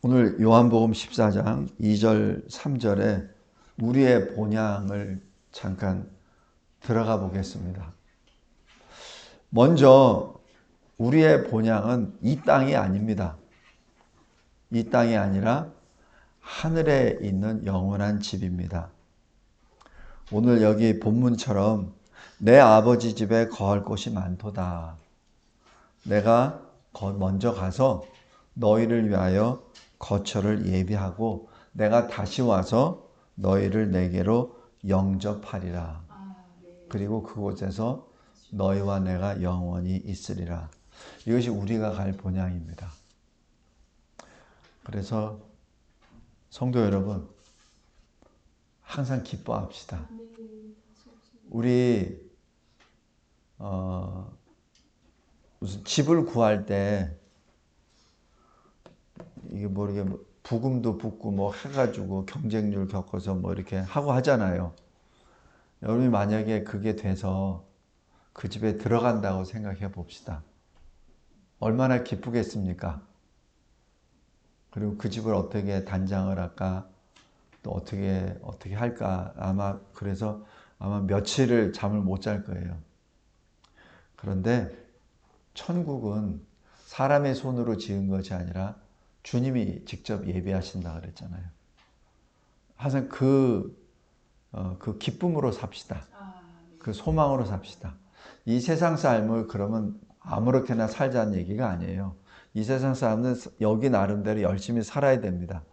오늘 요한복음 14장 2절 3절에 우리의 본향을 잠깐 들어가 보겠습니다. 먼저 우리의 본향은 이 땅이 아닙니다. 이 땅이 아니라 하늘에 있는 영원한 집입니다. 오늘 여기 본문처럼 내 아버지 집에 거할 곳이 많도다. 내가 먼저 가서 너희를 위하여 거처를 예비하고 내가 다시 와서 너희를 내게로 영접하리라. 그리고 그곳에서 너희와 내가 영원히 있으리라. 이것이 우리가 갈 본향입니다. 그래서 성도 여러분, 항상 기뻐합시다. 우리 무슨 집을 구할 때 이게 모르게 부금도 붙고 뭐 해가지고 경쟁률 겪어서 뭐 이렇게 하고 하잖아요. 여러분이 만약에 그게 돼서 그 집에 들어간다고 생각해 봅시다. 얼마나 기쁘겠습니까? 그리고 그 집을 어떻게 단장을 할까? 또 어떻게 할까? 그래서 아마 며칠을 잠을 못 잘 거예요. 그런데 천국은 사람의 손으로 지은 것이 아니라 주님이 직접 예비하신다 그랬잖아요. 항상 그 기쁨으로 삽시다. 그 소망으로 삽시다. 이 세상 삶을 그러면 아무렇게나 살자는 얘기가 아니에요. 이 세상 삶은 여기 나름대로 열심히 살아야 됩니다.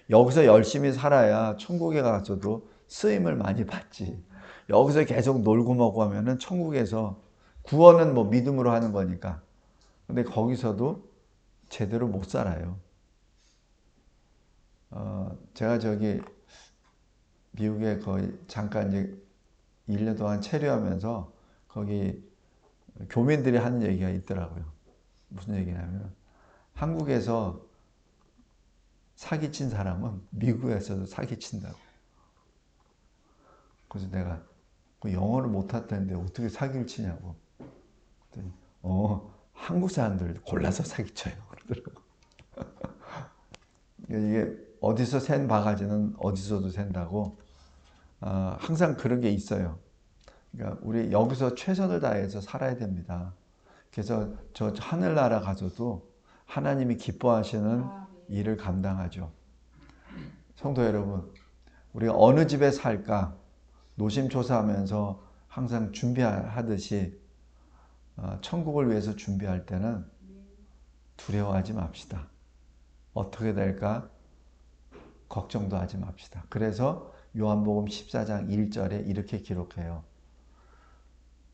여기서 열심히 살아야 천국에 가서도 쓰임을 많이 받지. 여기서 계속 놀고 먹고 하면은 천국에서 구원은 뭐 믿음으로 하는 거니까. 근데 거기서도 제대로 못 살아요. 제가 저기 미국에 거의 잠깐 이제 1년 동안 체류하면서 거기 교민들이 하는 얘기가 있더라고요. 무슨 얘기냐면 한국에서 사기친 사람은 미국에서도 사기친다고. 그래서 내가 영어를 못했다는데 어떻게 사기를 치냐고. 그랬더니 한국 사람들 골라서 사기쳐요. 그러더라고. 이게 어디서 샌 바가지는 어디서도 샌다고. 항상 그런 게 있어요. 그러니까 우리 여기서 최선을 다해서 살아야 됩니다. 그래서 저 하늘나라 가서도 하나님이 기뻐하시는 일을 감당하죠. 성도 여러분, 우리가 어느 집에 살까 노심초사하면서 항상 준비하듯이 천국을 위해서 준비할 때는 두려워하지 맙시다. 어떻게 될까 걱정도 하지 맙시다. 그래서 요한복음 14장 1절에 이렇게 기록해요.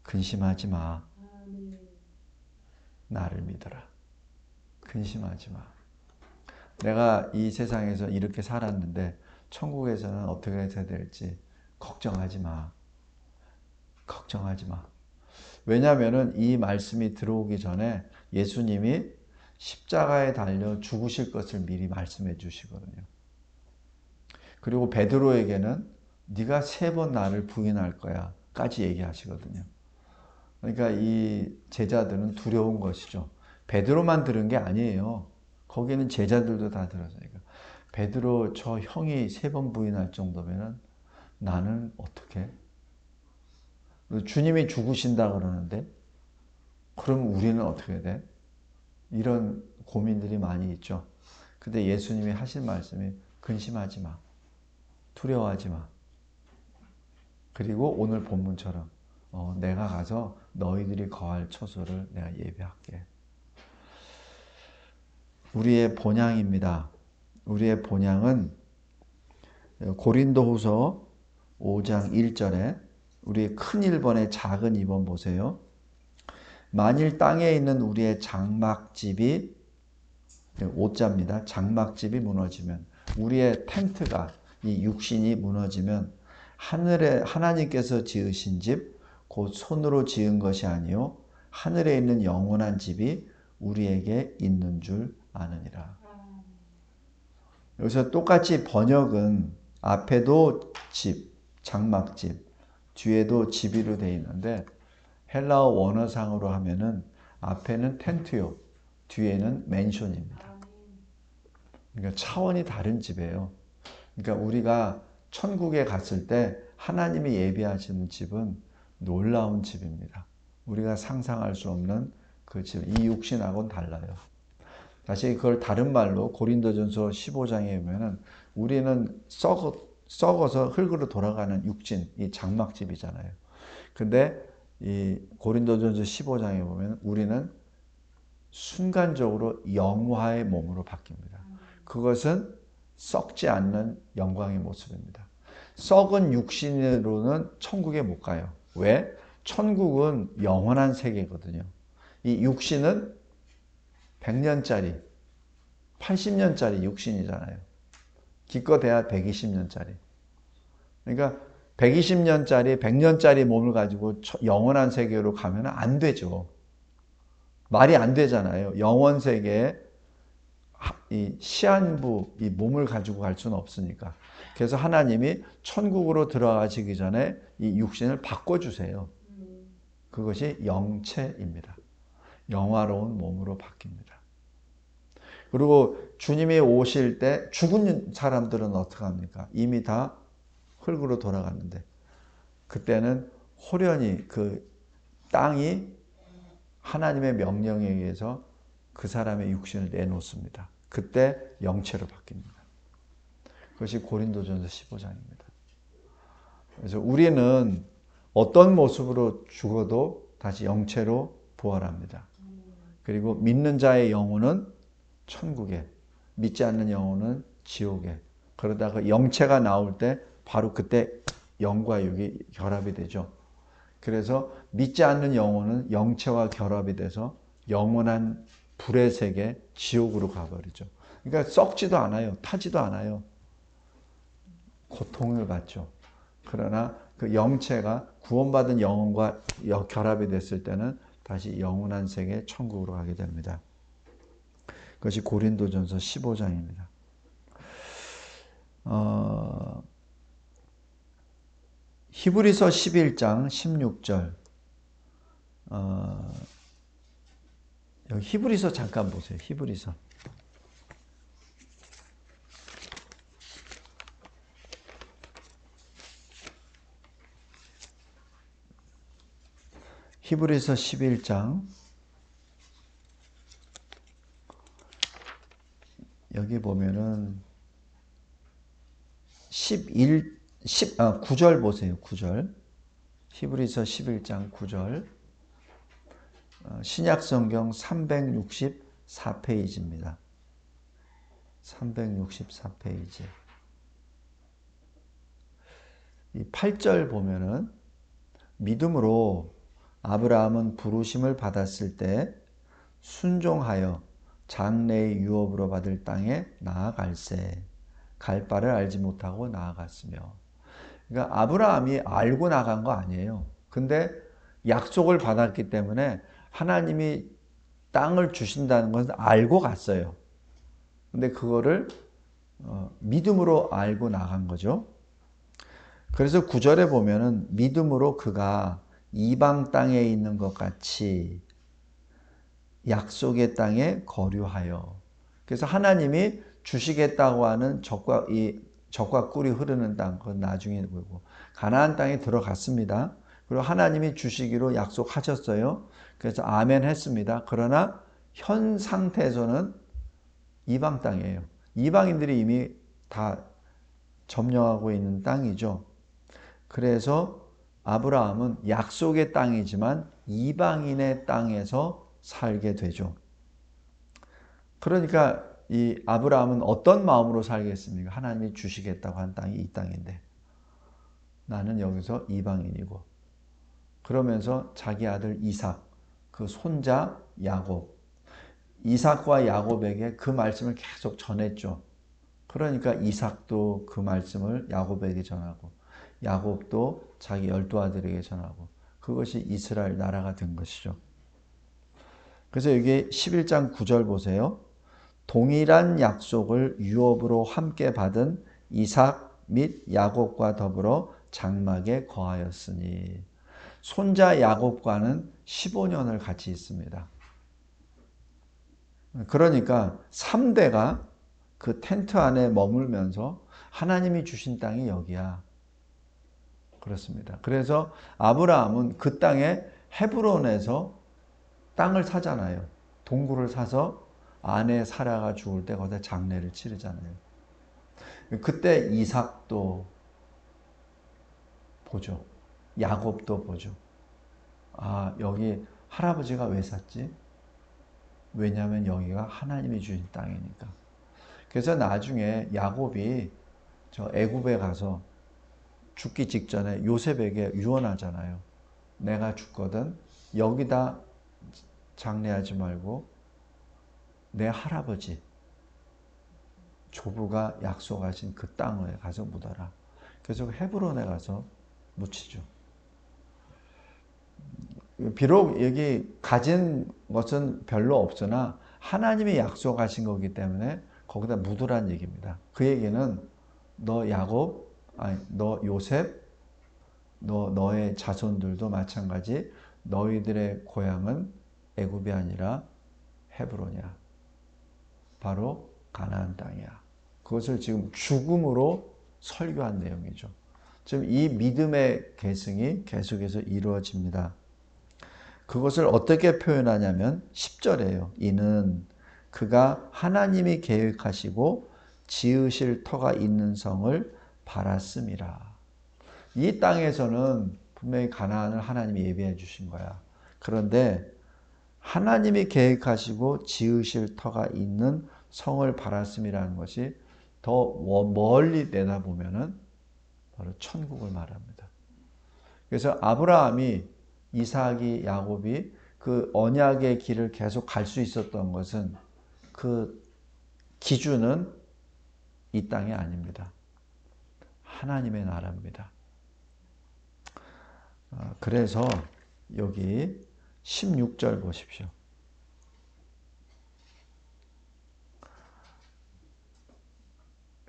근심하지 마. 나를 믿어라. 근심하지 마. 내가 이 세상에서 이렇게 살았는데 천국에서는 어떻게 해야 될지 걱정하지 마. 걱정하지 마. 왜냐하면 이 말씀이 들어오기 전에 예수님이 십자가에 달려 죽으실 것을 미리 말씀해 주시거든요. 그리고 베드로에게는 네가 3번 나를 부인할 거야 까지 얘기하시거든요. 그러니까 이 제자들은 두려운 것이죠. 베드로만 들은 게 아니에요. 거기는 제자들도 다 들었으니까. 베드로 저 형이 3번 부인할 정도면 나는 어떻게? 주님이 죽으신다 그러는데 그럼 우리는 어떻게 돼? 이런 고민들이 많이 있죠. 근데 예수님이 하신 말씀이 근심하지 마. 두려워하지 마. 그리고 오늘 본문처럼 내가 가서 너희들이 거할 처소를 내가 예비할게. 우리의 본향입니다. 우리의 본향은 고린도후서 5장 1절에 우리 큰 1번에 작은 2번 보세요. 만일 땅에 있는 우리의 장막집이 5자입니다. 장막집이 무너지면 우리의 텐트가 이 육신이 무너지면 하늘에 하나님께서 지으신 집 곧 손으로 지은 것이 아니요 하늘에 있는 영원한 집이 우리에게 있는 줄 아느니라. 여기서 똑같이 번역은 앞에도 집, 장막집, 뒤에도 집이로 되어 있는데 헬라어 원어상으로 하면은 앞에는 텐트요, 뒤에는 맨션입니다. 그러니까 차원이 다른 집이에요. 그러니까 우리가 천국에 갔을 때 하나님이 예비하시는 집은 놀라운 집입니다. 우리가 상상할 수 없는 그 집, 이 육신하고는 달라요. 다시 그걸 다른 말로 고린도전서 15장에 보면은 우리는 썩어서 흙으로 돌아가는 육신, 이 장막집이잖아요. 근데 이 고린도전서 15장에 보면 우리는 순간적으로 영화의 몸으로 바뀝니다. 그것은 썩지 않는 영광의 모습입니다. 썩은 육신으로는 천국에 못 가요. 왜? 천국은 영원한 세계거든요. 이 육신은 100년짜리, 80년짜리 육신이잖아요. 기껏해야 120년짜리. 그러니까 120년짜리, 100년짜리 몸을 가지고 영원한 세계로 가면 안 되죠. 말이 안 되잖아요. 영원 세계에 이 시한부, 이 몸을 가지고 갈 수는 없으니까. 그래서 하나님이 천국으로 들어가시기 전에 이 육신을 바꿔주세요. 그것이 영체입니다. 영화로운 몸으로 바뀝니다. 그리고 주님이 오실 때 죽은 사람들은 어떻게 합니까? 이미 다 흙으로 돌아갔는데 그때는 호련히 그 땅이 하나님의 명령에 의해서 그 사람의 육신을 내놓습니다. 그때 영체로 바뀝니다. 그것이 고린도전서 15장입니다. 그래서 우리는 어떤 모습으로 죽어도 다시 영체로 부활합니다. 그리고 믿는 자의 영혼은 천국에, 믿지 않는 영혼은 지옥에. 그러다가 영체가 나올 때 바로 그때 영과 육이 결합이 되죠. 그래서 믿지 않는 영혼은 영체와 결합이 돼서 영원한 불의 세계, 지옥으로 가버리죠. 그러니까 썩지도 않아요. 타지도 않아요. 고통을 받죠. 그러나 그 영체가 구원받은 영혼과 결합이 됐을 때는 다시 영원한 세계, 천국으로 가게 됩니다. 그것이 고린도전서 15장입니다. 히브리서 11장 16절. 여기 히브리서 잠깐 보세요. 히브리서. 히브리서 11장. 여기 보면은 9절 보세요. 9절. 히브리서 11장 9절. 신약성경 364페이지입니다. 364페이지. 이 8절 보면은 믿음으로 아브라함은 부르심을 받았을 때 순종하여 장래의 유업으로 받을 땅에 나아갈세. 갈 바를 알지 못하고 나아갔으며. 그러니까 아브라함이 알고 나간 거 아니에요. 근데 약속을 받았기 때문에 하나님이 땅을 주신다는 것은 알고 갔어요. 근데 그거를 믿음으로 알고 나간 거죠. 그래서 9절에 보면은 믿음으로 그가 이방 땅에 있는 것 같이 약속의 땅에 거류하여. 그래서 하나님이 주시겠다고 하는 젖과 꿀이 흐르는 땅, 그건 나중에 보고 가나안 땅에 들어갔습니다. 그리고 하나님이 주시기로 약속하셨어요. 그래서 아멘 했습니다. 그러나 현 상태에서는 이방 땅이에요. 이방인들이 이미 다 점령하고 있는 땅이죠. 그래서 아브라함은 약속의 땅이지만 이방인의 땅에서 살게 되죠. 그러니까 이 아브라함은 어떤 마음으로 살겠습니까? 하나님이 주시겠다고 한 땅이 이 땅인데 나는 여기서 이방인이고, 그러면서 자기 아들 이삭, 그 손자 야곱, 이삭과 야곱에게 그 말씀을 계속 전했죠. 그러니까 이삭도 그 말씀을 야곱에게 전하고 야곱도 자기 12아들에게 전하고 그것이 이스라엘 나라가 된 것이죠. 그래서 여기 11장 9절 보세요. 동일한 약속을 유업으로 함께 받은 이삭 및 야곱과 더불어 장막에 거하였으니. 손자 야곱과는 15년을 같이 있습니다. 그러니까 3대가 그 텐트 안에 머물면서 하나님이 주신 땅이 여기야. 그렇습니다. 그래서 아브라함은 그 땅에 헤브론에서 땅을 사잖아요. 동굴을 사서 아내 사라가 죽을 때 거기다 장례를 치르잖아요. 그때 이삭도 보죠. 야곱도 보죠. 아, 여기 할아버지가 왜 샀지? 왜냐하면 여기가 하나님이 주신 땅이니까. 그래서 나중에 야곱이 저 애굽에 가서 죽기 직전에 요셉에게 유언하잖아요. 내가 죽거든 여기다 장례하지 말고 내 할아버지 조부가 약속하신 그 땅에 가서 묻어라. 그래서 헤브론에 가서 묻히죠. 비록 여기 가진 것은 별로 없으나 하나님이 약속하신 거기 때문에 거기다 묻으란 얘기입니다. 그 얘기는 너 야곱, 아니 너 요셉, 너의 자손들도 마찬가지 너희들의 고향은 애굽이 아니라 헤브론이야. 바로 가나안 땅이야. 그것을 지금 죽음으로 설교한 내용이죠. 지금 이 믿음의 계승이 계속해서 이루어집니다. 그것을 어떻게 표현하냐면 10절이에요. 이는 그가 하나님이 계획하시고 지으실 터가 있는 성을 바랐음이라. 이 땅에서는 분명히 가나안을 하나님이 예비해 주신 거야. 그런데 하나님이 계획하시고 지으실 터가 있는 성을 바랐음이라는 것이 더 멀리 내다보면은 바로 천국을 말합니다. 그래서 아브라함이 이삭이 야곱이 그 언약의 길을 계속 갈 수 있었던 것은 그 기준은 이 땅이 아닙니다. 하나님의 나라입니다. 그래서 여기 16절 보십시오.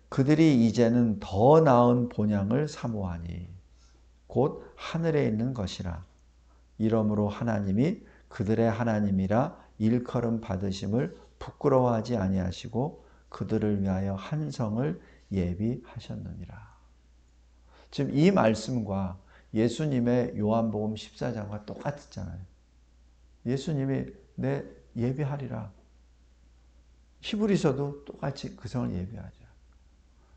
그들이 이제는 더 나은 본향을 사모하니 곧 하늘에 있는 것이라. 이러므로 하나님이 그들의 하나님이라 일컬음 받으심을 부끄러워하지 아니하시고 그들을 위하여 한 성을 예비하셨느니라. 지금 이 말씀과 예수님의 요한복음 14장과 똑같잖아요. 예수님이 내 예비하리라. 히브리서도 똑같이 그 성을 예비하자.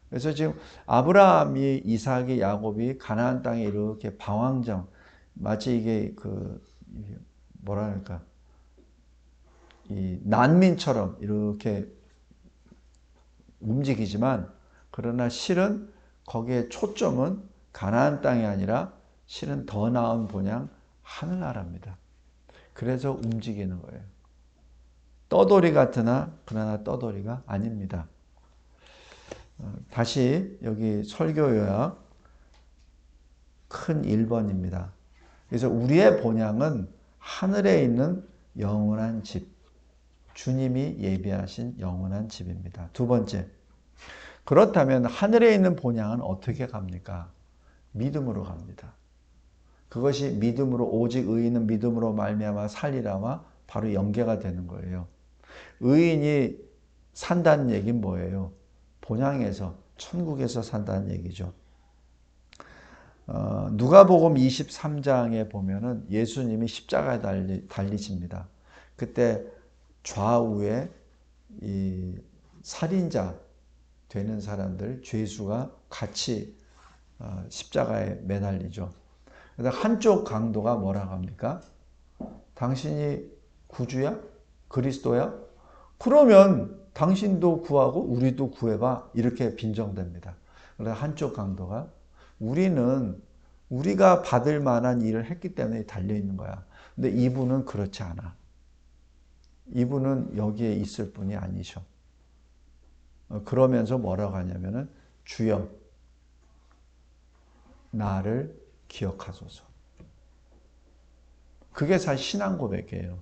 그래서 지금 아브라함이 이삭이 야곱이 가나안 땅에 이렇게 방황정 마치 이게 그 뭐라 그럴까 이 난민처럼 이렇게 움직이지만 그러나 실은 거기에 초점은 가나안 땅이 아니라 실은 더 나은 본향 하늘나라입니다. 그래서 움직이는 거예요. 떠돌이 같으나 그러나 떠돌이가 아닙니다. 다시 여기 설교 요약 큰 1번입니다. 그래서 우리의 본향은 하늘에 있는 영원한 집, 주님이 예비하신 영원한 집입니다. 두 번째, 그렇다면 하늘에 있는 본향은 어떻게 갑니까? 믿음으로 갑니다. 그것이 믿음으로 오직 의인은 믿음으로 말미암아 살리라와 바로 연계가 되는 거예요. 의인이 산다는 얘기는 뭐예요? 본향에서 천국에서 산다는 얘기죠. 누가복음 23장에 보면은 예수님이 십자가에 달리십니다. 그때 좌우에 이 살인자 되는 사람들 죄수가 같이 십자가에 매달리죠. 그래서 한쪽 강도가 뭐라고 합니까? 당신이 구주야? 그리스도야? 그러면 당신도 구하고 우리도 구해봐. 이렇게 빈정됩니다. 그래서 한쪽 강도가 우리는 우리가 받을 만한 일을 했기 때문에 달려있는 거야. 근데 이분은 그렇지 않아. 이분은 여기에 있을 분이 아니셔. 그러면서 뭐라고 하냐면은 주여 나를 기억하소서. 그게 사실 신앙 고백이에요.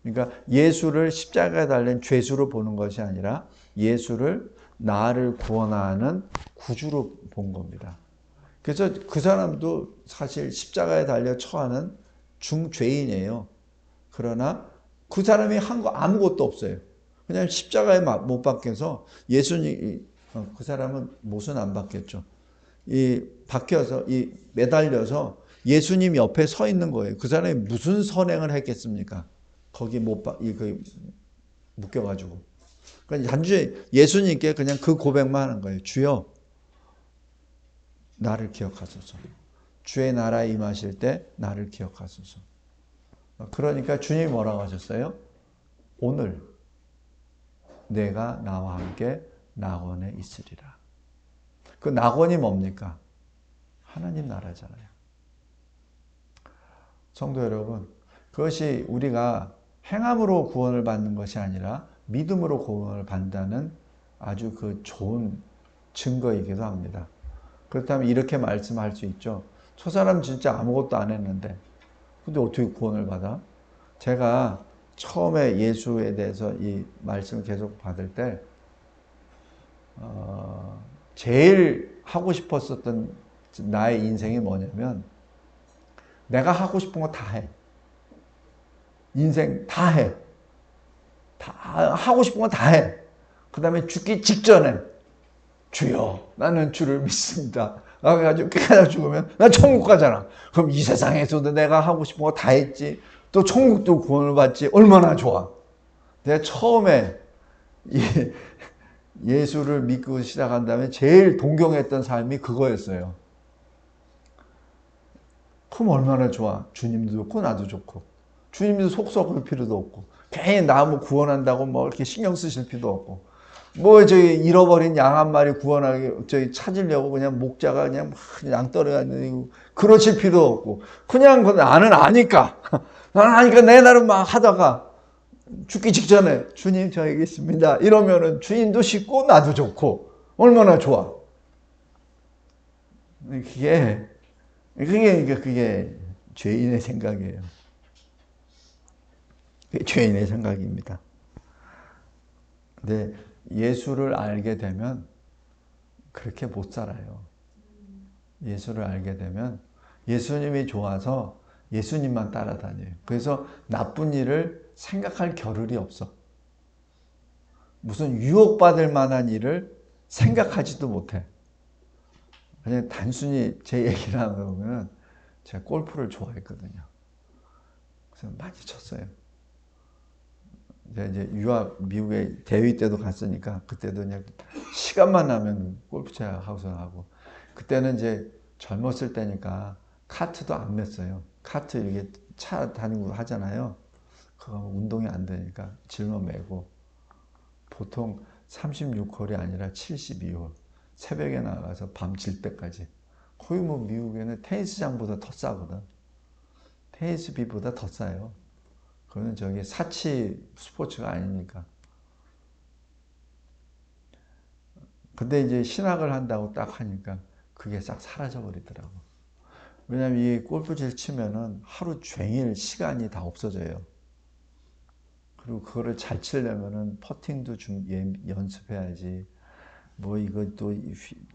그러니까 예수를 십자가에 달린 죄수로 보는 것이 아니라 예수를 나를 구원하는 구주로 본 겁니다. 그래서 그 사람도 사실 십자가에 달려 처하는 중죄인이에요. 그러나 그 사람이 한 거 아무것도 없어요. 그냥 십자가에 못 박혀서 예수님, 그 사람은 못은 안 박혔죠. 이 박혀서 이 매달려서 예수님 옆에 서 있는 거예요. 그 사람이 무슨 선행을 했겠습니까? 거기 묶여가지고. 그러니까 단지 예수님께 그냥 그 고백만 하는 거예요. 주여, 나를 기억하소서. 주의 나라에 임하실 때 나를 기억하소서. 그러니까 주님이 뭐라고 하셨어요? 오늘 내가 나와 함께 낙원에 있으리라. 그 낙원이 뭡니까? 하나님 나라잖아요. 성도 여러분, 그것이 우리가 행함으로 구원을 받는 것이 아니라 믿음으로 구원을 받는다는 아주 그 좋은 증거이기도 합니다. 그렇다면 이렇게 말씀할 수 있죠. 저 사람 진짜 아무것도 안 했는데 근데 어떻게 구원을 받아? 제가 처음에 예수에 대해서 이 말씀을 계속 받을 때 제일 하고 싶었었던 나의 인생이 뭐냐면 내가 하고 싶은 거 다 해. 인생 다 해. 다 하고 싶은 거 다 해. 그 다음에 죽기 직전에 주여 나는 주를 믿습니다. 그래가지고 깨닫 죽으면 나 천국 가잖아. 그럼 이 세상에서도 내가 하고 싶은 거 다 했지. 또 천국도 구원을 받지. 얼마나 좋아. 내가 처음에 예수를 믿고 시작한 다음에 제일 동경했던 삶이 그거였어요. 그럼 얼마나 좋아. 주님도 좋고 나도 좋고. 주님도 속 썩을 필요도 없고. 괜히 나 뭐 구원한다고 뭐 이렇게 신경 쓰실 필요도 없고. 뭐 저기 잃어버린 양 한 마리 구원하기 저기 찾으려고 그냥 목자가 그냥 양 떨어가지고 그러실 필요도 없고. 그냥 나는 아니까. 나는 아니까 내 나름 막 하다가 죽기 직전에 주님 저 여기 있습니다. 이러면은 주님도 쉽고 나도 좋고 얼마나 좋아. 그게 죄인의 생각이에요. 그게 죄인의 생각입니다. 근데 예수를 알게 되면 그렇게 못 살아요. 예수를 알게 되면 예수님이 좋아서 예수님만 따라다녀요. 그래서 나쁜 일을 생각할 겨를이 없어. 무슨 유혹받을 만한 일을 생각하지도 못해. 그냥 단순히 제 얘기를 하면 제가 골프를 좋아했거든요. 그래서 많이 쳤어요. 이제 유학 미국에 대위 때도 갔으니까 그때도 그냥 시간만 나면 골프채 하고서 하고 그때는 이제 젊었을 때니까 카트도 안 맸어요. 카트 이렇게 차 다니고 하잖아요. 그거 운동이 안 되니까 짊어 매고 보통 36홀이 아니라 72홀 새벽에 나가서 밤 질 때까지 거의 뭐 미국에는 테니스장보다 더 싸거든. 테니스비보다 더 싸요. 그거는 저기 사치 스포츠가 아니니까. 근데 이제 신학을 한다고 딱 하니까 그게 싹 사라져 버리더라고. 왜냐면 이 골프질 치면은 하루 종일 시간이 다 없어져요. 그리고 그거를 잘 치려면은 퍼팅도 좀 연습해야지. 뭐 이것도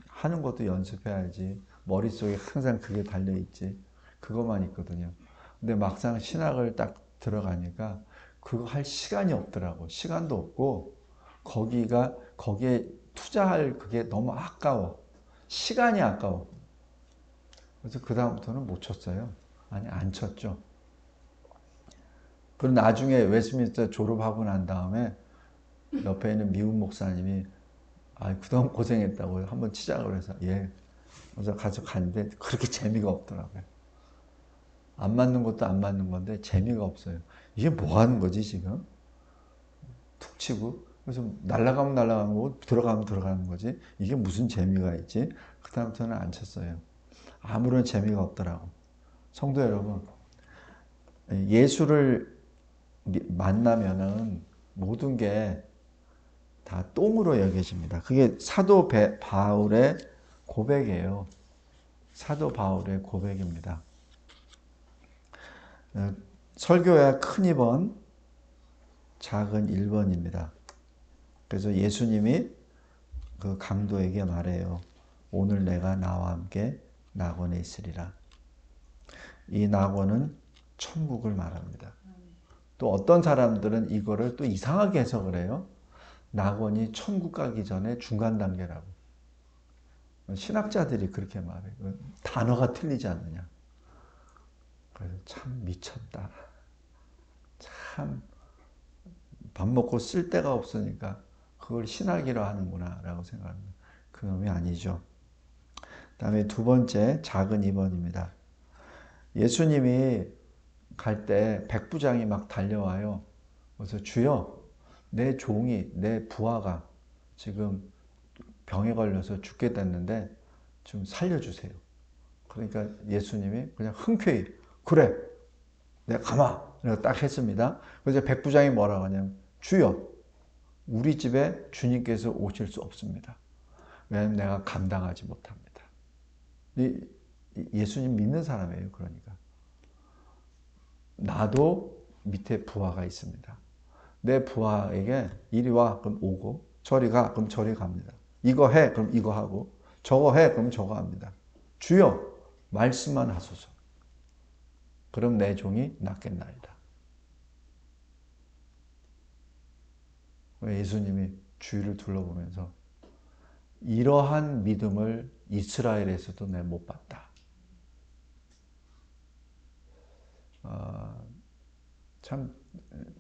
하는 것도 연습해야지. 머릿속에 항상 그게 달려있지. 그것만 있거든요. 근데 막상 신학을 딱 들어가니까 그거 할 시간이 없더라고. 시간도 없고 거기에 투자할 그게 너무 아까워. 시간이 아까워. 그래서 그 다음부터는 못 쳤어요. 아니 안 쳤죠. 그리고 나중에 웨스트민스터 졸업하고 난 다음에 옆에 있는 미국 목사님이 그동안 고생했다고 한번 치자고 해서 예. 그래서 가서 갔는데 그렇게 재미가 없더라고요. 안 맞는 것도 안 맞는 건데 재미가 없어요. 이게 뭐 하는 거지 지금? 툭 치고 그래서 날아가면 날아가는 거고 들어가면 들어가는 거지. 이게 무슨 재미가 있지? 그 다음부터는 안 쳤어요. 아무런 재미가 없더라고. 성도 여러분, 예수를 만나면은 모든 게 다 똥으로 여겨집니다. 그게 사도 바울의 고백이에요. 사도 바울의 고백입니다. 설교야 큰 2번, 작은 1번입니다. 그래서 예수님이 그 강도에게 말해요. 오늘 내가 나와 함께 낙원에 있으리라. 이 낙원은 천국을 말합니다. 또 어떤 사람들은 이거를 또 이상하게 해석을 해요. 낙원이 천국 가기 전에 중간 단계라고. 신학자들이 그렇게 말해. 단어가 틀리지 않느냐. 그래서 참 미쳤다. 참 밥 먹고 쓸 데가 없으니까 그걸 신학이라 하는구나 라고 생각합니다. 그놈이 아니죠. 다음에 두 번째 작은 2번입니다. 예수님이 갈 때 백부장이 막 달려와요. 그래서 주여, 내 종이, 내 부하가 지금 병에 걸려서 죽게 됐는데 좀 살려주세요. 그러니까 예수님이 그냥 흔쾌히 그래, 내가 가마 딱 했습니다. 그래서 백부장이 뭐라고 하냐면 주여, 우리 집에 주님께서 오실 수 없습니다. 왜냐하면 내가 감당하지 못합니다. 예수님 믿는 사람이에요. 그러니까 나도 밑에 부하가 있습니다. 내 부하에게 이리 와 그럼 오고, 저리 가 그럼 저리 갑니다. 이거 해 그럼 이거 하고, 저거 해 그럼 저거 합니다. 주여 말씀만 하소서. 그럼 내 종이 낫겠나이다. 예수님이 주위를 둘러보면서 이러한 믿음을 이스라엘에서도 내가 못 봤다. 참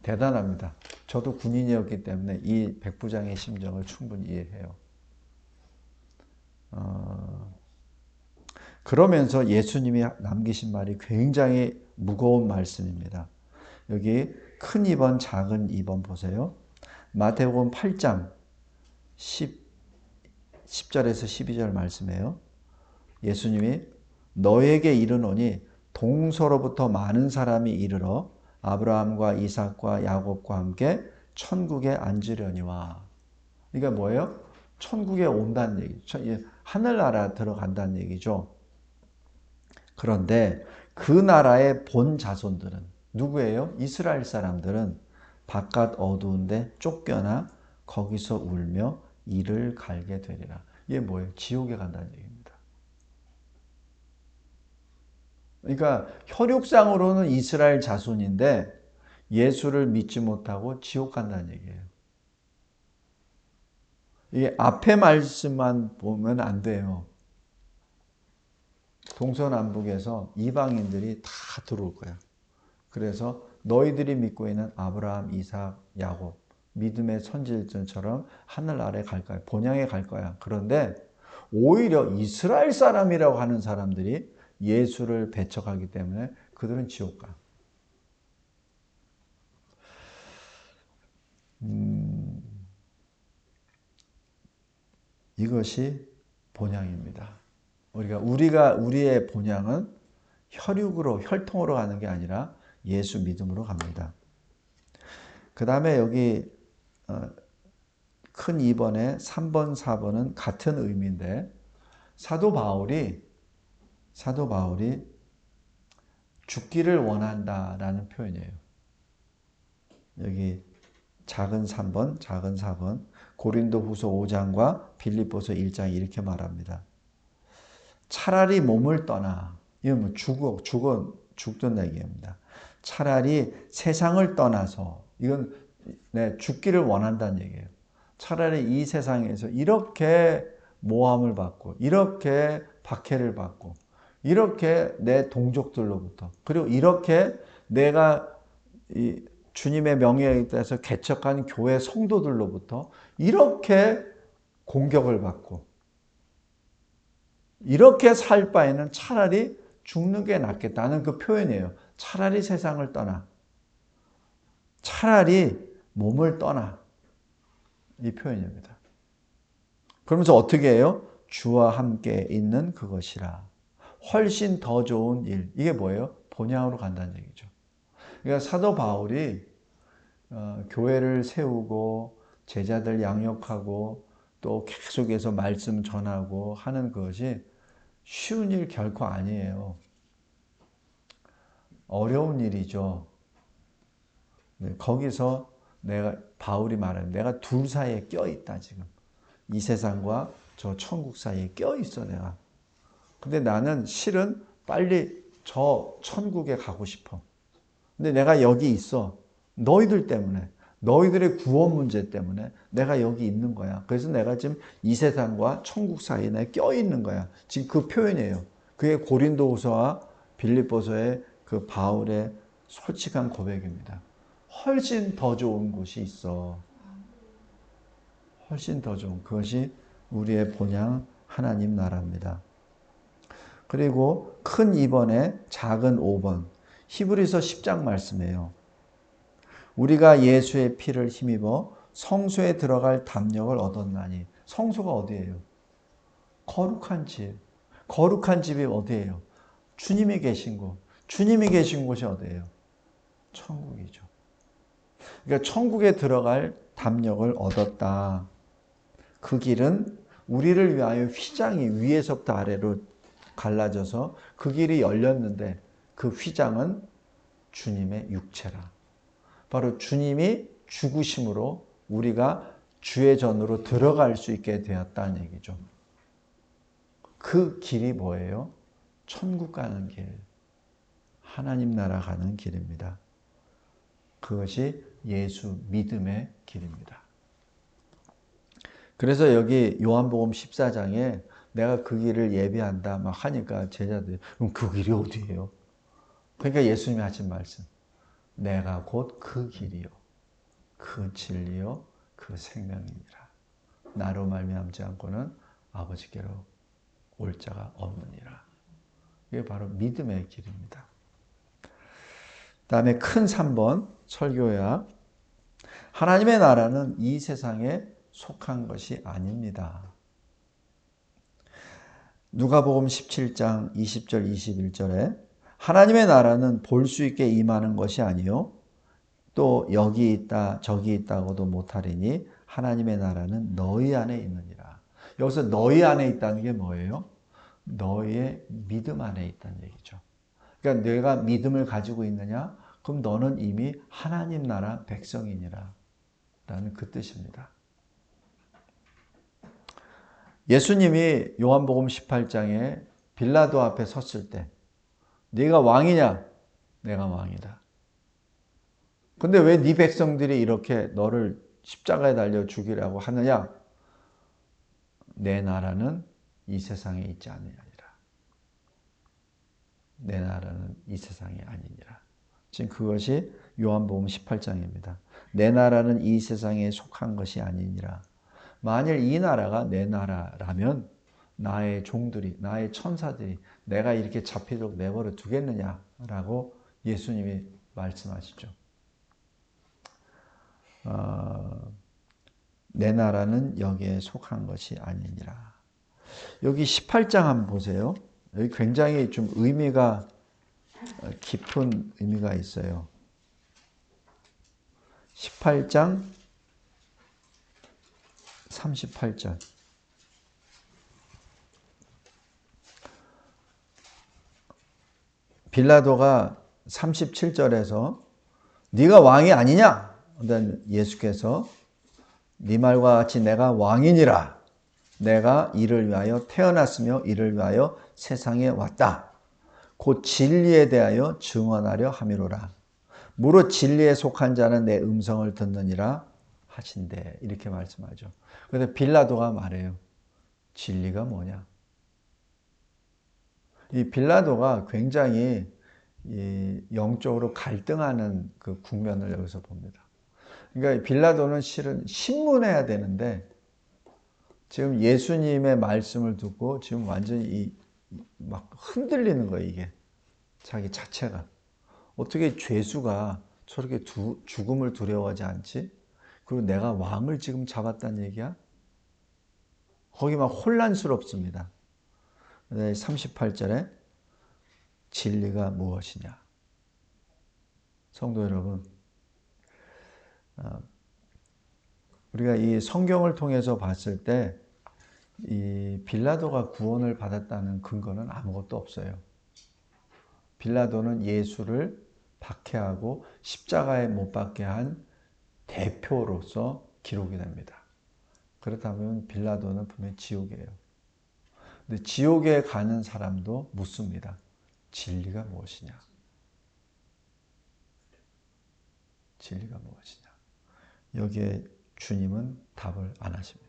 대단합니다. 저도 군인이었기 때문에 이 백부장의 심정을 충분히 이해해요. 그러면서 예수님이 남기신 말이 굉장히 무거운 말씀입니다. 여기 큰 2번, 작은 2번 보세요. 마태복음 8장 10절에서 12절 말씀이에요. 예수님이 너에게 이르노니 동서로부터 많은 사람이 이르러 아브라함과 이삭과 야곱과 함께 천국에 앉으려니와. 이게 뭐예요? 천국에 온다는 얘기죠. 하늘나라 들어간다는 얘기죠. 그런데 그 나라의 본 자손들은 누구예요? 이스라엘 사람들은 바깥 어두운데 쫓겨나 거기서 울며 이를 갈게 되리라. 이게 뭐예요? 지옥에 간다는 얘기입니다. 그러니까 혈육상으로는 이스라엘 자손인데 예수를 믿지 못하고 지옥 간다는 얘기예요. 이게 앞에 말씀만 보면 안 돼요. 동서남북에서 이방인들이 다 들어올 거야. 그래서 너희들이 믿고 있는 아브라함, 이삭, 야곱, 믿음의 선지자처럼 하늘 아래 갈 거야. 본향에 갈 거야. 그런데 오히려 이스라엘 사람이라고 하는 사람들이 예수를 배척하기 때문에 그들은 지옥 가. 이것이 본향입니다. 우리의 본향은 혈육으로, 혈통으로 가는 게 아니라 예수 믿음으로 갑니다. 그 다음에 여기 큰 2번에 3번, 4번은 같은 의미인데 사도 바울이 죽기를 원한다라는 표현이에요. 여기 작은 3번, 작은 4번, 고린도후서 5장과 빌립보서 1장 이렇게 말합니다. 차라리 몸을 떠나, 이건 뭐 죽던 얘기입니다. 차라리 세상을 떠나서, 이건 죽기를 원한다는 얘기예요. 차라리 이 세상에서 이렇게 모함을 받고, 이렇게 박해를 받고, 이렇게 내 동족들로부터, 그리고 이렇게 내가 주님의 명예에 따라서 개척한 교회 성도들로부터 이렇게 공격을 받고, 이렇게 살 바에는 차라리 죽는 게 낫겠다는 그 표현이에요. 차라리 세상을 떠나. 차라리 몸을 떠나. 이 표현입니다. 그러면서 어떻게 해요? 주와 함께 있는 그것이라. 훨씬 더 좋은 일. 이게 뭐예요? 본향으로 간다는 얘기죠. 그러니까 사도 바울이 교회를 세우고 제자들 양육하고 또 계속해서 말씀 전하고 하는 것이 쉬운 일 결코 아니에요. 어려운 일이죠. 거기서 바울이 말하는 내가 둘 사이에 껴있다 지금. 이 세상과 저 천국 사이에 껴있어 내가. 근데 나는 실은 빨리 저 천국에 가고 싶어. 근데 내가 여기 있어. 너희들 때문에. 너희들의 구원 문제 때문에 내가 여기 있는 거야. 그래서 내가 지금 이 세상과 천국 사이에 껴 있는 거야. 지금 그 표현이에요. 그게 고린도후서와 빌립보서의 그 바울의 솔직한 고백입니다. 훨씬 더 좋은 곳이 있어. 훨씬 더 좋은 그것이 우리의 본향 하나님 나라입니다. 그리고 큰 2번에 작은 5번 히브리서 10장 말씀이에요. 우리가 예수의 피를 힘입어 성소에 들어갈 담력을 얻었나니. 성소가 어디예요? 거룩한 집. 거룩한 집이 어디예요? 주님이 계신 곳. 주님이 계신 곳이 어디예요? 천국이죠. 그러니까 천국에 들어갈 담력을 얻었다. 그 길은 우리를 위하여 휘장이 위에서부터 아래로 갈라져서 그 길이 열렸는데 그 휘장은 주님의 육체라. 바로 주님이 죽으심으로 우리가 주의 전으로 들어갈 수 있게 되었다는 얘기죠. 그 길이 뭐예요? 천국 가는 길. 하나님 나라 가는 길입니다. 그것이 예수 믿음의 길입니다. 그래서 여기 요한복음 14장에 내가 그 길을 예비한다 막 하니까 제자들이 그럼 그 길이 어디예요? 그러니까 예수님이 하신 말씀. 내가 곧 그 길이요. 그 진리요. 그 생명이니라. 나로 말미암지 않고는 아버지께로 올 자가 없느니라. 이게 바로 믿음의 길입니다. 다음에 큰 3번 설교야. 하나님의 나라는 이 세상에 속한 것이 아닙니다. 누가복음 17장 20절 21절에 하나님의 나라는 볼 수 있게 임하는 것이 아니요 또 여기 있다 저기 있다고도 못하리니 하나님의 나라는 너희 안에 있느니라. 여기서 너희 안에 있다는 게 뭐예요? 너희의 믿음 안에 있다는 얘기죠. 그러니까 내가 믿음을 가지고 있느냐? 그럼 너는 이미 하나님 나라 백성이니라 라는 그 뜻입니다. 예수님이 요한복음 18장에 빌라도 앞에 섰을 때 네가 왕이냐? 내가 왕이다. 근데 왜 네 백성들이 이렇게 너를 십자가에 달려 죽이라고 하느냐? 내 나라는 이 세상에 있지 아니하니라. 내 나라는 이 세상이 아니니라. 지금 그것이 요한복음 18장입니다. 내 나라는 이 세상에 속한 것이 아니니라. 만일 이 나라가 내 나라라면 나의 종들이, 나의 천사들이 내가 이렇게 잡히도록 내버려 두겠느냐라고 예수님이 말씀하시죠. 내 나라는 여기에 속한 것이 아니니라. 여기 18장 한번 보세요. 여기 굉장히 좀 의미가 깊은 의미가 있어요. 18장 38절. 빌라도가 37절에서 네가 왕이 아니냐? 예수께서 네 말과 같이 내가 왕이니라. 내가 이를 위하여 태어났으며 이를 위하여 세상에 왔다. 곧 진리에 대하여 증언하려 함이로라. 무릇 진리에 속한 자는 내 음성을 듣느니라 하신대. 이렇게 말씀하죠. 그런데 빌라도가 말해요. 진리가 뭐냐? 이 빌라도가 굉장히 영적으로 갈등하는 그 국면을 여기서 봅니다. 그러니까 빌라도는 실은 신문해야 되는데 지금 예수님의 말씀을 듣고 지금 완전히 막 흔들리는 거예요, 이게. 자기 자체가. 어떻게 죄수가 저렇게 죽음을 두려워하지 않지? 그리고 내가 왕을 지금 잡았다는 얘기야? 거기 막 혼란스럽습니다. 38절에 진리가 무엇이냐? 성도 여러분, 우리가 이 성경을 통해서 봤을 때 이 빌라도가 구원을 받았다는 근거는 아무것도 없어요. 빌라도는 예수를 박해하고 십자가에 못 박게 한 대표로서 기록이 됩니다. 그렇다면 빌라도는 분명히 지옥이에요. 근데 지옥에 가는 사람도 묻습니다. 진리가 무엇이냐? 진리가 무엇이냐? 여기에 주님은 답을 안 하십니다.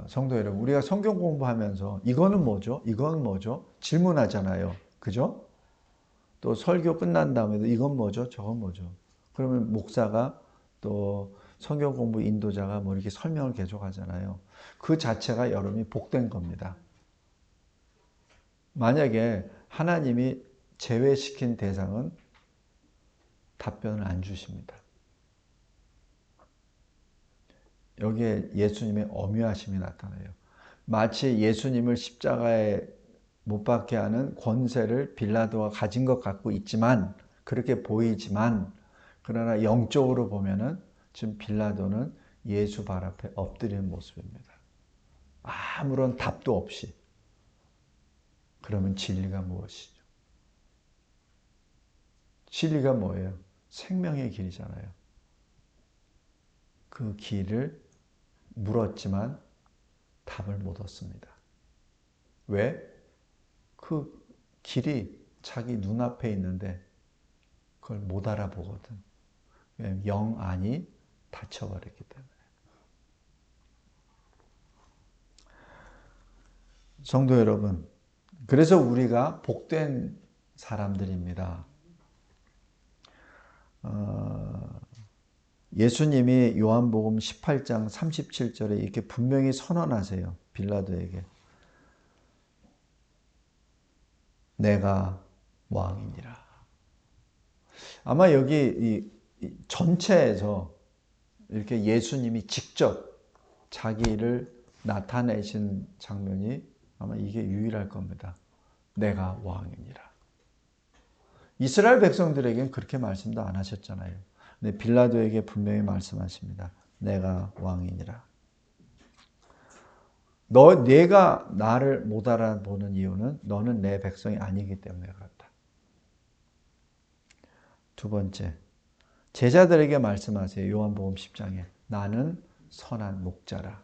성도 여러분, 우리가 성경 공부하면서 이거는 뭐죠? 이건 뭐죠? 질문하잖아요. 그죠? 또 설교 끝난 다음에도 이건 뭐죠? 저건 뭐죠? 그러면 목사가 또 성경 공부 인도자가 뭐 이렇게 설명을 계속 하잖아요. 그 자체가 여러분이 복된 겁니다. 만약에 하나님이 제외시킨 대상은 답변을 안 주십니다. 여기에 예수님의 엄유하심이 나타나요. 마치 예수님을 십자가에 못 박게 하는 권세를 빌라도가 가진 것 같고 있지만, 그렇게 보이지만, 그러나 영적으로 보면은 지금 빌라도는 예수 발 앞에 엎드리는 모습입니다. 아무런 답도 없이. 그러면 진리가 무엇이죠? 진리가 뭐예요? 생명의 길이잖아요. 그 길을 물었지만 답을 못 얻습니다. 왜? 그 길이 자기 눈앞에 있는데 그걸 못 알아보거든. 왜냐하면 영 안이 닫혀버렸기 때문에. 성도 여러분, 그래서 우리가 복된 사람들입니다. 예수님이 요한복음 18장 37절에 이렇게 분명히 선언하세요. 빌라도에게. 내가 왕이니라. 아마 여기 이 전체에서 이렇게 예수님이 직접 자기를 나타내신 장면이 아마 이게 유일할 겁니다. 내가 왕이니라. 이스라엘 백성들에게는 그렇게 말씀도 안 하셨잖아요. 근데 빌라도에게 분명히 말씀하십니다. 내가 왕이니라. 내가 나를 못 알아보는 이유는 너는 내 백성이 아니기 때문에 그렇다. 두 번째, 제자들에게 말씀하세요. 요한복음 10장에 나는 선한 목자라.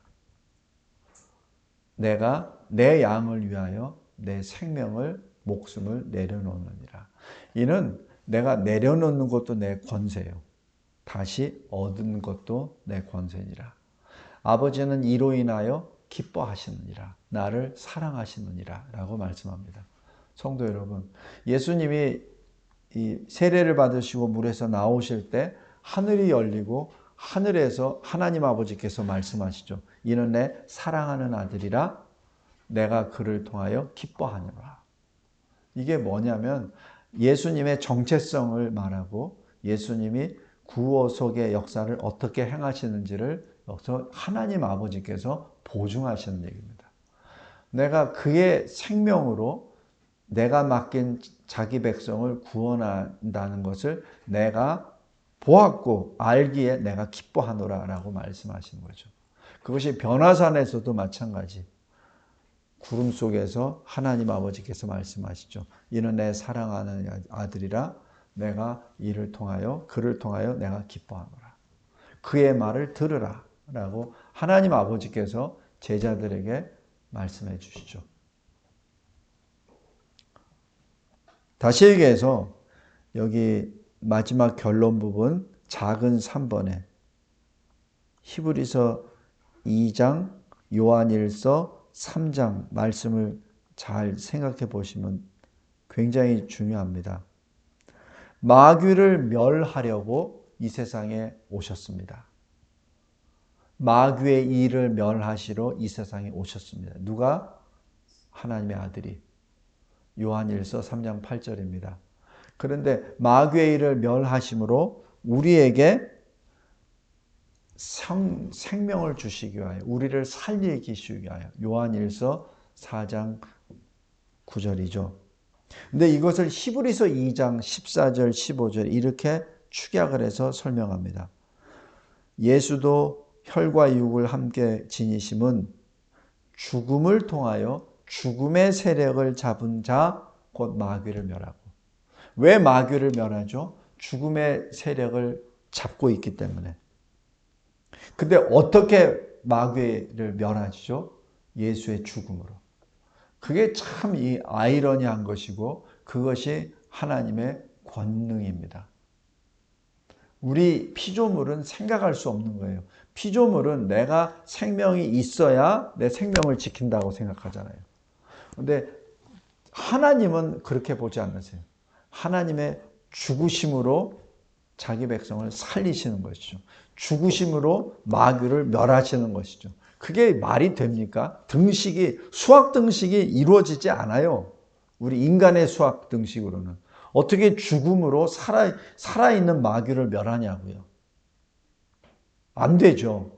내가 내 양을 위하여 내 생명을 목숨을 내려놓느니라. 이는 내가 내려놓는 것도 내 권세요. 다시 얻은 것도 내 권세니라. 아버지는 이로 인하여 기뻐하시느니라. 나를 사랑하시느니라. 라고 말씀합니다. 성도 여러분, 예수님이 이 세례를 받으시고 물에서 나오실 때 하늘이 열리고 하늘에서 하나님 아버지께서 말씀하시죠. 이는 내 사랑하는 아들이라 내가 그를 통하여 기뻐하노라. 이게 뭐냐면 예수님의 정체성을 말하고 예수님이 구원속의 역사를 어떻게 행하시는지를 여기서 하나님 아버지께서 보증하시는 얘기입니다. 내가 그의 생명으로 내가 맡긴 자기 백성을 구원한다는 것을 내가 보았고 알기에 내가 기뻐하노라 라고 말씀하시는 거죠. 그것이 변화산에서도 마찬가지. 구름 속에서 하나님 아버지께서 말씀하시죠. 이는 내 사랑하는 아들이라 내가 그를 통하여 내가 기뻐하노라. 그의 말을 들으라 라고 하나님 아버지께서 제자들에게 말씀해 주시죠. 다시 얘기해서 여기 마지막 결론 부분 작은 3번에 히브리서 2장, 요한일서 3장 말씀을 잘 생각해 보시면 굉장히 중요합니다. 마귀를 멸하려고 이 세상에 오셨습니다. 마귀의 일을 멸하시러 이 세상에 오셨습니다. 누가? 하나님의 아들이. 요한일서 3장 8절입니다. 그런데 마귀의 일을 멸하심으로 우리에게 생명을 주시기 위하여 우리를 살리기 위하여 요한일서 4장 9절이죠. 근데 이것을 히브리서 2장 14절 15절 이렇게 축약을 해서 설명합니다. 예수도 혈과 육을 함께 지니심은 죽음을 통하여 죽음의 세력을 잡은 자 곧 마귀를 멸하고. 왜 마귀를 멸하죠? 죽음의 세력을 잡고 있기 때문에. 근데 어떻게 마귀를 멸하죠? 예수의 죽음으로. 그게 참 이 아이러니한 것이고 그것이 하나님의 권능입니다. 우리 피조물은 생각할 수 없는 거예요. 피조물은 내가 생명이 있어야 내 생명을 지킨다고 생각하잖아요. 근데 하나님은 그렇게 보지 않으세요. 하나님의 죽으심으로 자기 백성을 살리시는 것이죠. 죽으심으로 마귀를 멸하시는 것이죠. 그게 말이 됩니까? 수학 등식이 이루어지지 않아요. 우리 인간의 수학 등식으로는. 어떻게 죽음으로 살아있는 마귀를 멸하냐고요. 안 되죠.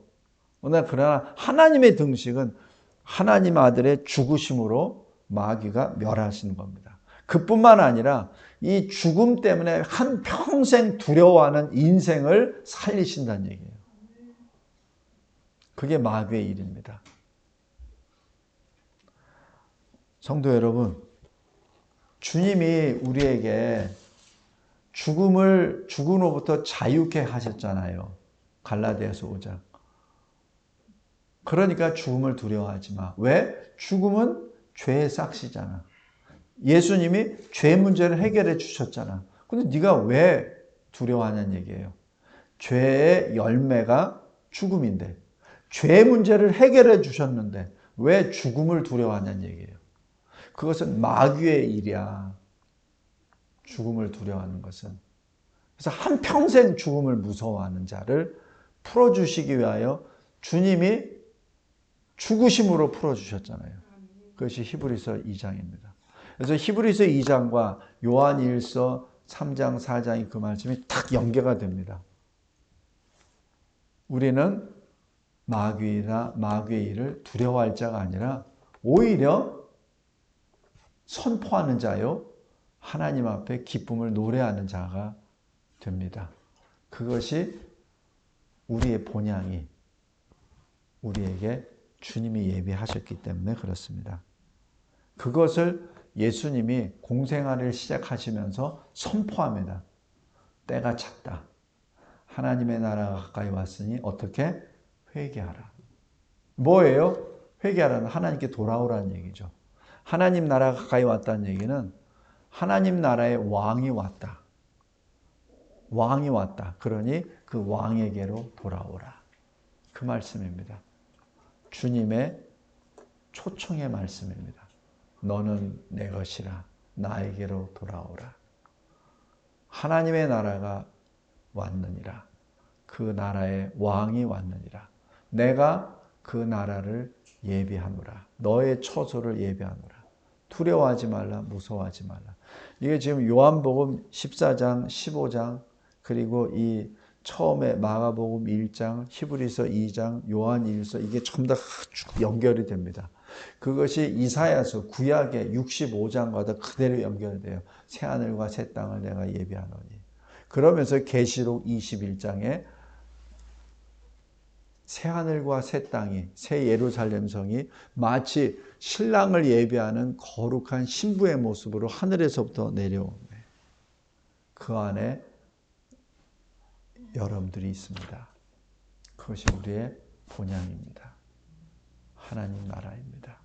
그러나 하나님의 등식은 하나님 아들의 죽으심으로 마귀가 멸하시는 겁니다. 그뿐만 아니라 이 죽음 때문에 한평생 두려워하는 인생을 살리신다는 얘기예요. 그게 마귀의 일입니다. 성도 여러분, 주님이 우리에게 죽음으로부터 자유케 하셨잖아요. 갈라디아서 5장. 그러니까 죽음을 두려워하지 마. 왜? 죽음은 죄의 삭시잖아. 예수님이 죄 문제를 해결해 주셨잖아. 근데 네가 왜 두려워하냐는 얘기예요. 죄의 열매가 죽음인데 죄 문제를 해결해 주셨는데 왜 죽음을 두려워하냐는 얘기예요. 그것은 마귀의 일이야. 죽음을 두려워하는 것은. 그래서 한평생 죽음을 무서워하는 자를 풀어주시기 위하여 주님이 죽으심으로 풀어주셨잖아요. 그것이 히브리서 2장입니다. 그래서 히브리서 2장과 요한일서 3장, 4장이 그 말씀이 딱 연계가 됩니다. 우리는 마귀의 일을 두려워할 자가 아니라 오히려 선포하는 자요. 하나님 앞에 기쁨을 노래하는 자가 됩니다. 그것이 우리의 본향이 우리에게 주님이 예비하셨기 때문에 그렇습니다. 그것을 예수님이 공생활을 시작하시면서 선포합니다. 때가 찼다. 하나님의 나라가 가까이 왔으니 어떻게? 회개하라. 뭐예요? 회개하라는 하나님께 돌아오라는 얘기죠. 하나님 나라가 가까이 왔다는 얘기는 하나님 나라의 왕이 왔다. 왕이 왔다. 그러니 그 왕에게로 돌아오라. 그 말씀입니다. 주님의 초청의 말씀입니다. 너는 내 것이라. 나에게로 돌아오라. 하나님의 나라가 왔느니라. 그 나라의 왕이 왔느니라. 내가 그 나라를 예비하노라. 너의 처소를 예비하노라. 두려워하지 말라. 무서워하지 말라. 이게 지금 요한복음 14장, 15장 그리고 이 처음에 마가복음 1장, 히브리서 2장, 요한일서 이게 전부 다 쭉 연결이 됩니다. 그것이 이사야서 구약의 65장과도 그대로 연결돼요. 새하늘과 새 땅을 내가 예비하노니. 그러면서 계시록 21장에 새하늘과 새 땅이, 새 예루살렘 성이 마치 신랑을 예비하는 거룩한 신부의 모습으로 하늘에서부터 내려오네. 그 안에 여러분들이 있습니다. 그것이 우리의 본향입니다. 하나님 나라입니다.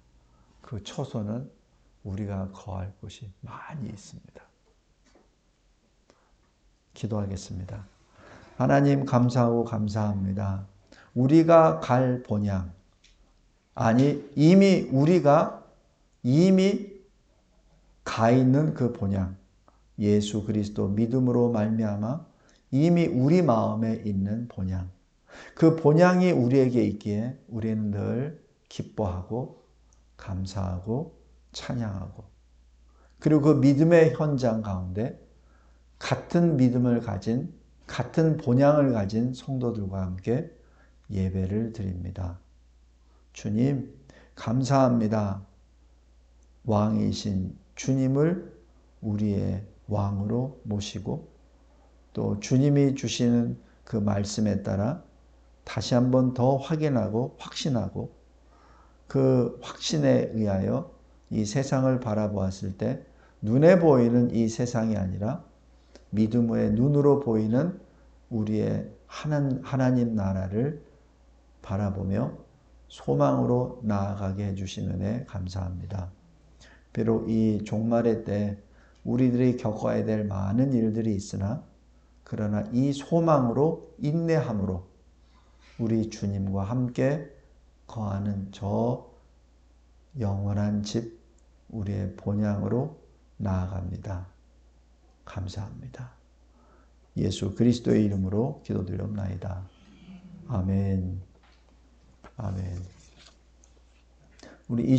그 처소는 우리가 거할 곳이 많이 있습니다. 기도하겠습니다. 하나님 감사하고 감사합니다. 우리가 갈 본향, 아니 우리가 이미 가 있는 그 본향, 예수 그리스도 믿음으로 말미암아 이미 우리 마음에 있는 본향, 그 본향이 우리에게 있기에 우리는 늘 기뻐하고 감사하고 찬양하고, 그리고 그 믿음의 현장 가운데 같은 믿음을 가진, 같은 본향을 가진 성도들과 함께 예배를 드립니다. 주님, 감사합니다. 왕이신 주님을 우리의 왕으로 모시고 또 주님이 주시는 그 말씀에 따라 다시 한번 더 확인하고 확신하고, 그 확신에 의하여 이 세상을 바라보았을 때 눈에 보이는 이 세상이 아니라 믿음의 눈으로 보이는 우리의 하나님 나라를 바라보며 소망으로 나아가게 해주신 은혜 감사합니다. 비록 이 종말의 때 우리들이 겪어야 될 많은 일들이 있으나 그러나 이 소망으로 인내함으로 우리 주님과 함께 거하는 저 영원한 집, 우리의 본향으로 나아갑니다. 감사합니다. 예수 그리스도의 이름으로 기도드렸나이다. 아멘. 아멘. 우리